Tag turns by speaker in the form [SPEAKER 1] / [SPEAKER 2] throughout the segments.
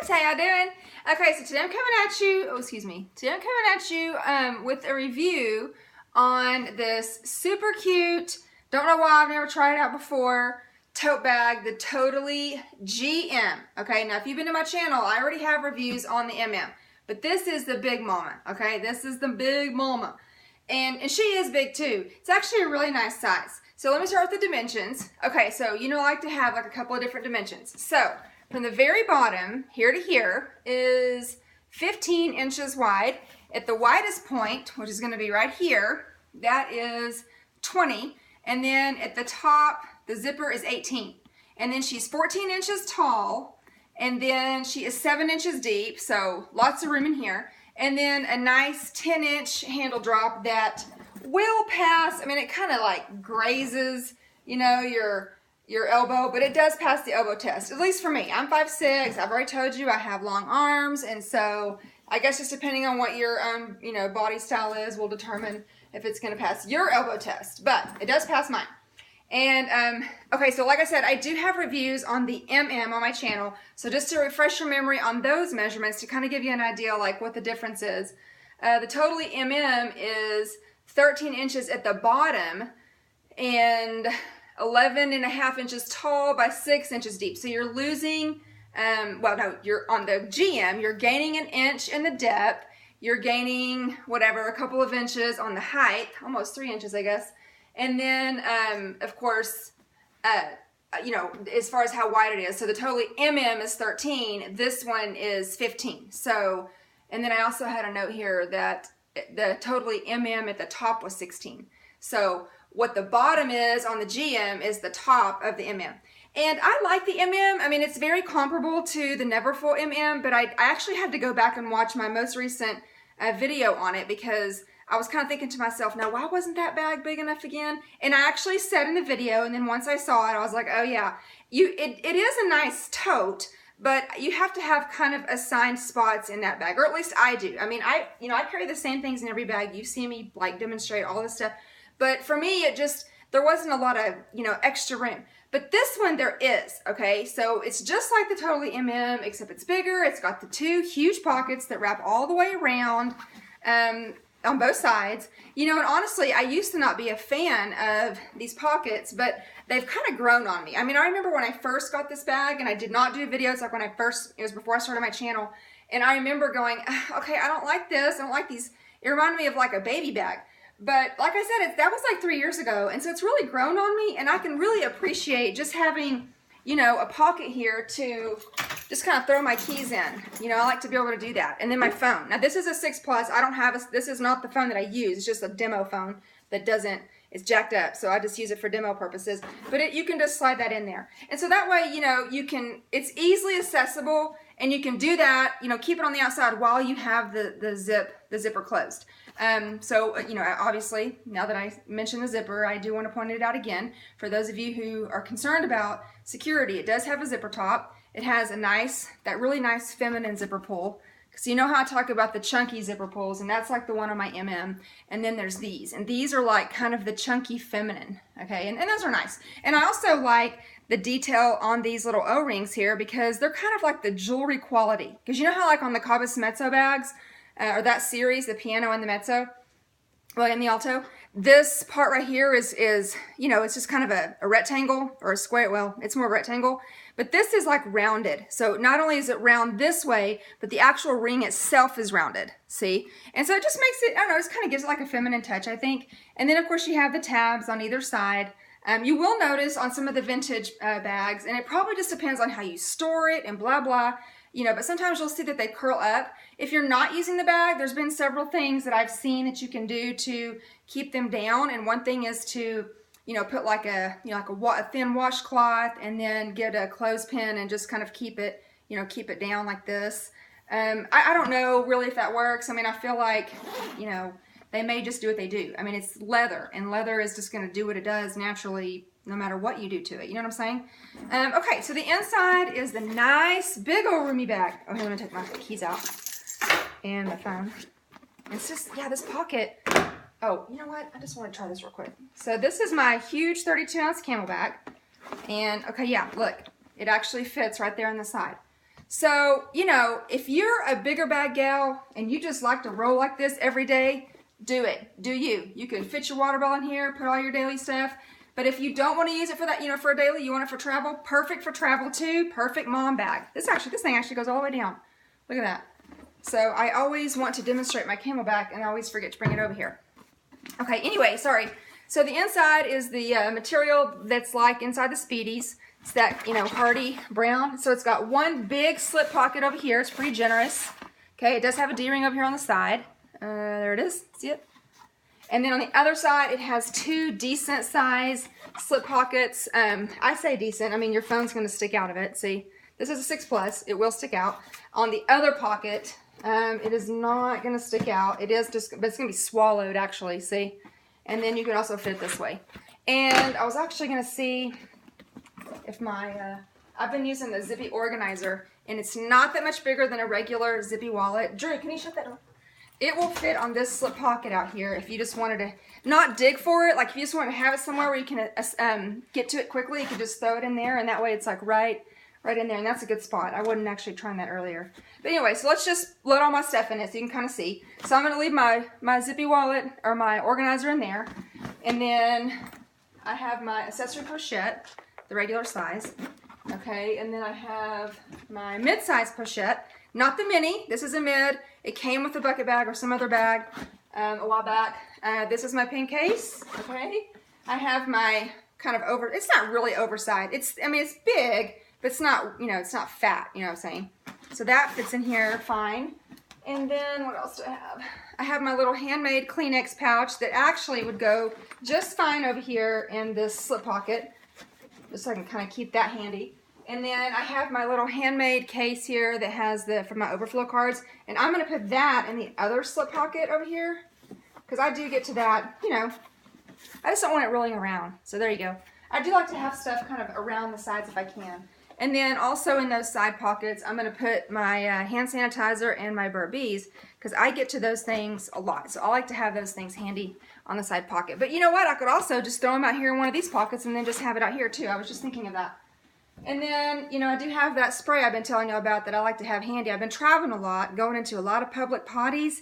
[SPEAKER 1] guys, how y'all doing? Okay, so today I'm coming at you, today I'm coming at you with a review on this super cute, don't know why I've never tried it out before, tote bag, the Totally GM. Okay, now if you've been to my channel, I already have reviews on the MM, but this is the big mama, okay? This is the big mama. And she is big too. It's actually a really nice size. So let me start with the dimensions. Okay, so you know I like to have like a couple of different dimensions. So from the very bottom, here to here, is 15 inches wide. At the widest point, which is gonna be right here, that is 20. And then at the top, the zipper is 18. And then she's 14 inches tall, and then she is 7 inches deep, so lots of room in here. And then a nice 10-inch handle drop that will pass, I mean, it kind of like grazes, you know, your elbow, but it does pass the elbow test, at least for me. I'm 5'6", I've already told you I have long arms, and so I guess just depending on what your you know, body style is will determine if it's going to pass your elbow test, but it does pass mine. And okay, so like I said, I do have reviews on the MM on my channel, so just to refresh your memory on those measurements to kind of give you an idea like what the difference is. The Totally MM is 13 inches at the bottom and 11.5 inches tall by 6 inches deep. So you're losing, well no, you're on the GM, you're gaining an inch in the depth, you're gaining whatever, a couple of inches on the height, almost 3 inches I guess. And then, of course, you know, as far as how wide it is, so the Totally MM is 13, this one is 15. So, and then I also had a note here that the Totally MM at the top was 16. So what the bottom is on the GM is the top of the MM. And I like the MM. I mean, it's very comparable to the Neverfull MM, but I actually had to go back and watch my most recent video on it because I was kind of thinking to myself, now why wasn't that bag big enough again? And I actually said in the video, and then once I saw it, I was like, oh yeah, it is a nice tote, but you have to have kind of assigned spots in that bag, or at least I do. I mean, I carry the same things in every bag. You see me like demonstrate all this stuff, but for me, there wasn't a lot of, you know, extra room. But this one there is, okay? So it's just like the Totally MM, except it's bigger. It's got the two huge pockets that wrap all the way around, on both sides. You know, and honestly, I used to not be a fan of these pockets, but they've kind of grown on me. I mean, I remember when I first got this bag, and I did not do videos like when it was before I started my channel, and I remember going, okay, I don't like this, I don't like these. It reminded me of like a baby bag. But like I said, that was like 3 years ago, and so it's really grown on me, and I can really appreciate just having, you know, a pocket here to just kind of throw my keys in. You know, I like to be able to do that. And then my phone. Now this is a 6 Plus. I don't have this is not the phone that I use. It's just a demo phone that it's jacked up. So I just use it for demo purposes. But you can just slide that in there. And so that way, you know, it's easily accessible, and you can do that, you know, keep it on the outside while you have the zipper closed. So, you know, obviously, now that I mentioned the zipper, I do want to point it out again. For those of you who are concerned about security, it does have a zipper top. It has that really nice feminine zipper pull. So you know how I talk about the chunky zipper pulls, and that's like the one on my MM. And then there's these, and these are like kind of the chunky feminine, okay? And those are nice. And I also like the detail on these little O-rings here because they're kind of like the jewelry quality. Because you know how like on the Cabas Mezzo bags, or that series, the piano and the mezzo, well, and the alto, this part right here is you know, it's just kind of a rectangle or a square. Well, it's more rectangle, but this is like rounded. So not only is it round this way, but the actual ring itself is rounded, see? And so it just makes it, I don't know, it kind of gives it like a feminine touch, I think. And then of course you have the tabs on either side. You will notice on some of the vintage bags, and it probably just depends on how you store it and blah, blah, you know, but sometimes you'll see that they curl up. If you're not using the bag, there's been several things that I've seen that you can do to keep them down. And one thing is to, you know, put like a thin washcloth, and then get a clothespin and just kind of keep it, you know, keep it down like this. I don't know really if that works. I mean, I feel like, you know, they may just do what they do. I mean, it's leather, and leather is just going to do what it does naturally no matter what you do to it. You know what I'm saying? Okay, so the inside is the nice, big old roomy bag. Oh, here, let me take my keys out and my phone. It's just, yeah, this pocket. Oh, you know what? I just want to try this real quick. So this is my huge 32-ounce Camelback. And, okay, yeah, look. It actually fits right there on the side. So, you know, if you're a bigger bag gal and you just like to roll like this every day, do it. Do you. You can fit your water bottle in here, put all your daily stuff. But if you don't want to use it for that, you know, for a daily, you want it for travel, perfect for travel too. Perfect mom bag. This thing actually goes all the way down. Look at that. So I always want to demonstrate my camelback and I always forget to bring it over here. Okay, anyway, sorry. So the inside is the material that's like inside the Speedies. It's that, you know, hardy brown. So it's got one big slip pocket over here. It's pretty generous. Okay, it does have a D-ring over here on the side. There it is. See it? And then on the other side, it has two decent size slip pockets. I say decent. I mean, your phone's going to stick out of it. See, this is a 6 Plus. It will stick out. On the other pocket, it is not going to stick out. It is just, but it's going to be swallowed actually. See? And then you can also fit it this way. And I was actually going to see if my, I've been using the Zippy organizer, and it's not that much bigger than a regular Zippy wallet. Drew, can you shut that door? It will fit on this slip pocket out here if you just wanted to not dig for it. Like if you just want to have it somewhere where you can get to it quickly, you can just throw it in there, and that way it's like right in there, and that's a good spot. I wasn't actually trying that earlier. But anyway, so let's just load all my stuff in it so you can kind of see. So I'm going to leave my Zippy wallet or my organizer in there, and then I have my accessory pochette, the regular size. Okay, and then I have my mid-size pochette, not the mini. This is a mid. It came with a bucket bag or some other bag a while back. This is my pen case. Okay, I have my kind of it's not really oversized. I mean, it's big, but it's not, you know, it's not fat. You know what I'm saying? So that fits in here fine. And then what else do I have? I have my little handmade Kleenex pouch that actually would go just fine over here in this slip pocket, just so I can kind of keep that handy. And then I have my little handmade case here that has for my overflow cards, and I'm going to put that in the other slip pocket over here, because I do get to that, you know, I just don't want it rolling around. So there you go. I do like to have stuff kind of around the sides if I can. And then also in those side pockets, I'm going to put my hand sanitizer and my Burt's Bees, because I get to those things a lot. So I like to have those things handy on the side pocket. But you know what? I could also just throw them out here in one of these pockets and then just have it out here too. I was just thinking of that. And then, you know, I do have that spray I've been telling you about that I like to have handy. I've been traveling a lot, going into a lot of public potties,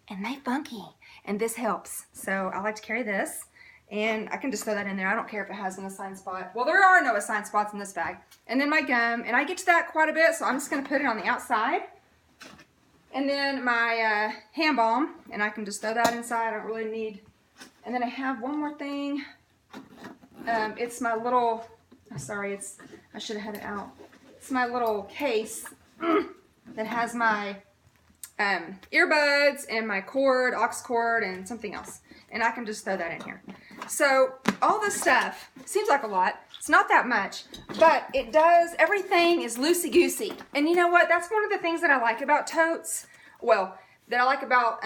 [SPEAKER 1] and they funky. And this helps. So I like to carry this. And I can just throw that in there. I don't care if it has an assigned spot. Well, there are no assigned spots in this bag. And then my gum. And I get to that quite a bit, so I'm just going to put it on the outside. And then my hand balm. And I can just throw that inside. I don't really need. And then I have one more thing. It's my little... Sorry, I should have had it out. It's my little case that has my earbuds and my cord, aux cord, and something else. And I can just throw that in here. So all this stuff seems like a lot. It's not that much, but it does. Everything is loosey-goosey. And you know what? That's one of the things that I like about totes. Well, that I like about,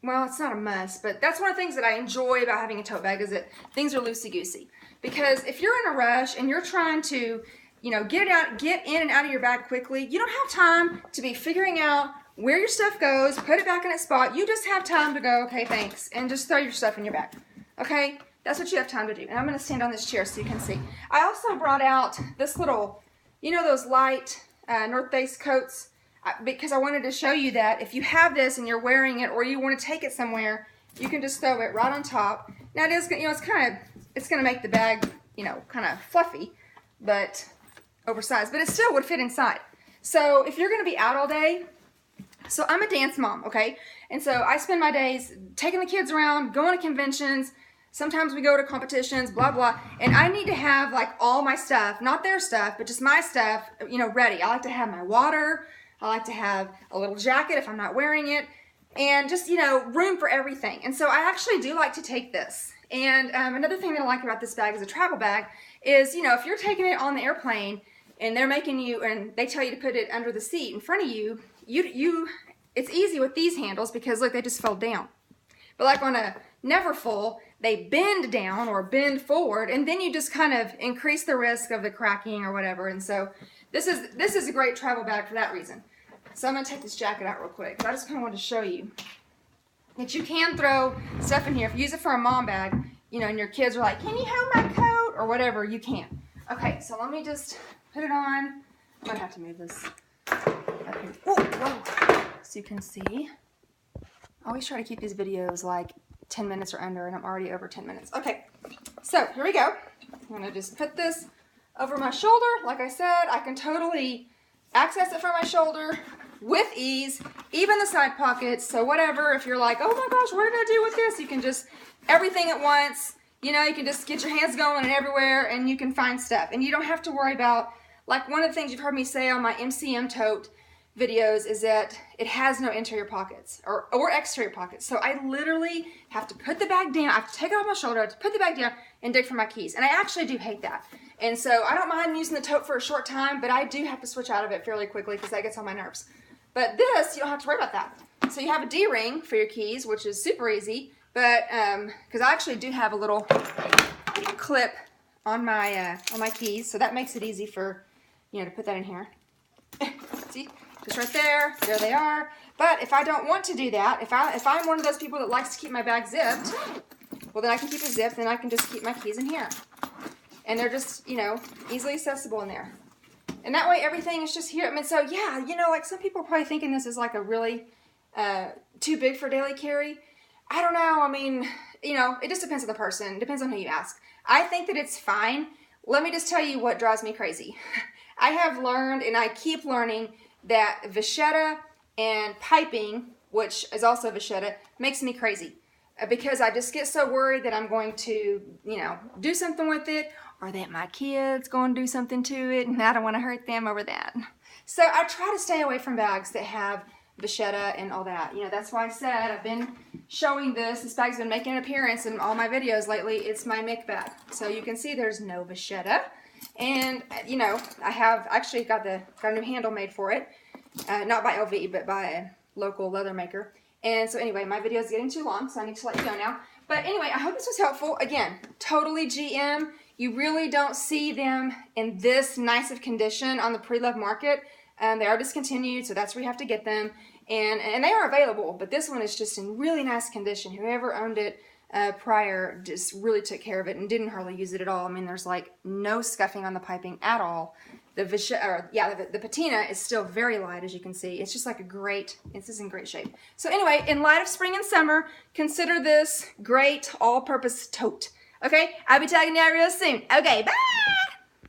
[SPEAKER 1] well, it's not a must, but that's one of the things that I enjoy about having a tote bag is that things are loosey-goosey. Because if you're in a rush and you're trying to, you know, get in and out of your bag quickly, you don't have time to be figuring out where your stuff goes, put it back in its spot. You just have time to go, okay, thanks, and just throw your stuff in your bag. Okay? That's what you have time to do. And I'm going to stand on this chair so you can see. I also brought out this little, you know, those light North Face coats, because I wanted to show you that if you have this and you're wearing it or you want to take it somewhere, you can just throw it right on top. Now it is, you know, it's going to make the bag, you know, kind of fluffy, but oversized, but it still would fit inside. So if you're going to be out all day, so I'm a dance mom, okay? And so I spend my days taking the kids around, going to conventions. Sometimes we go to competitions, blah, blah. And I need to have like all my stuff, not their stuff, but just my stuff, you know, ready. I like to have my water. I like to have a little jacket if I'm not wearing it. And just, you know, room for everything. And so I actually do like to take this. And another thing that I like about this bag as a travel bag is, you know, if you're taking it on the airplane and they're making you, and they tell you to put it under the seat in front of you, it's easy with these handles because look, they just fold down. But like on a Neverfull, they bend down or bend forward, and then you just kind of increase the risk of the cracking or whatever. And so this is a great travel bag for that reason. So I'm going to take this jacket out real quick. I just kind of wanted to show you that you can throw stuff in here. If you use it for a mom bag, you know, and your kids are like, can you hold my coat? Or whatever, you can. Okay, so let me just put it on. I'm going to have to move this. up here. Whoa. So you can see. I always try to keep these videos like 10 minutes or under, and I'm already over 10 minutes. Okay, so here we go. I'm gonna just put this over my shoulder. Like I said, I can totally access it from my shoulder with ease, even the side pockets. So whatever, if you're like, oh my gosh, what did I do with this? You can just, everything at once. You know, you can just get your hands going everywhere and you can find stuff. And you don't have to worry about, like one of the things you've heard me say on my MCM tote videos is that it has no interior pockets or exterior pockets. So I literally have to put the bag down. I have to take it off my shoulder, I have to put the bag down and dig for my keys. And I actually do hate that. And so I don't mind using the tote for a short time, but I do have to switch out of it fairly quickly because that gets on my nerves. But this, you don't have to worry about that. So you have a D-ring for your keys, which is super easy. But because I actually do have a little clip on my keys, so that makes it easy for, you know, to put that in here. See, just right there. There they are. But if I don't want to do that, if I'm one of those people that likes to keep my bag zipped, well then I can keep it zipped. Then I can just keep my keys in here, and they're just, you know, easily accessible in there. And that way everything is just here. I mean, so yeah, you know, like some people are probably thinking this is like a really too big for daily carry. I don't know. I mean, you know, it just depends on the person. It depends on who you ask. I think that it's fine. Let me just tell you what drives me crazy. I have learned, and I keep learning, that vachetta and piping, which is also vachetta, makes me crazy. Because I just get so worried that I'm going to, you know, do something with it, or that my kid's going to do something to it, and I don't want to hurt them over that. So I try to stay away from bags that have vachetta and all that. You know, that's why I said I've been showing this. This bag's been making an appearance in all my videos lately. It's my Mick bag. So you can see there's no vachetta. And, you know, I have actually got a new handle made for it. Not by LV, but by a local leather maker. And so anyway, my video is getting too long, so I need to let you go now. But anyway, I hope this was helpful. Again, totally GM. You really don't see them in this nice of condition on the pre-loved market. They are discontinued, so that's where you have to get them. And they are available, but this one is just in really nice condition. Whoever owned it prior just really took care of it and didn't hardly use it at all. I mean, there's like no scuffing on the piping at all. The patina is still very light, as you can see. It's just like it's just in great shape. So anyway, in light of spring and summer, consider this great all-purpose tote. Okay, I'll be tagging you out real soon. Okay, bye!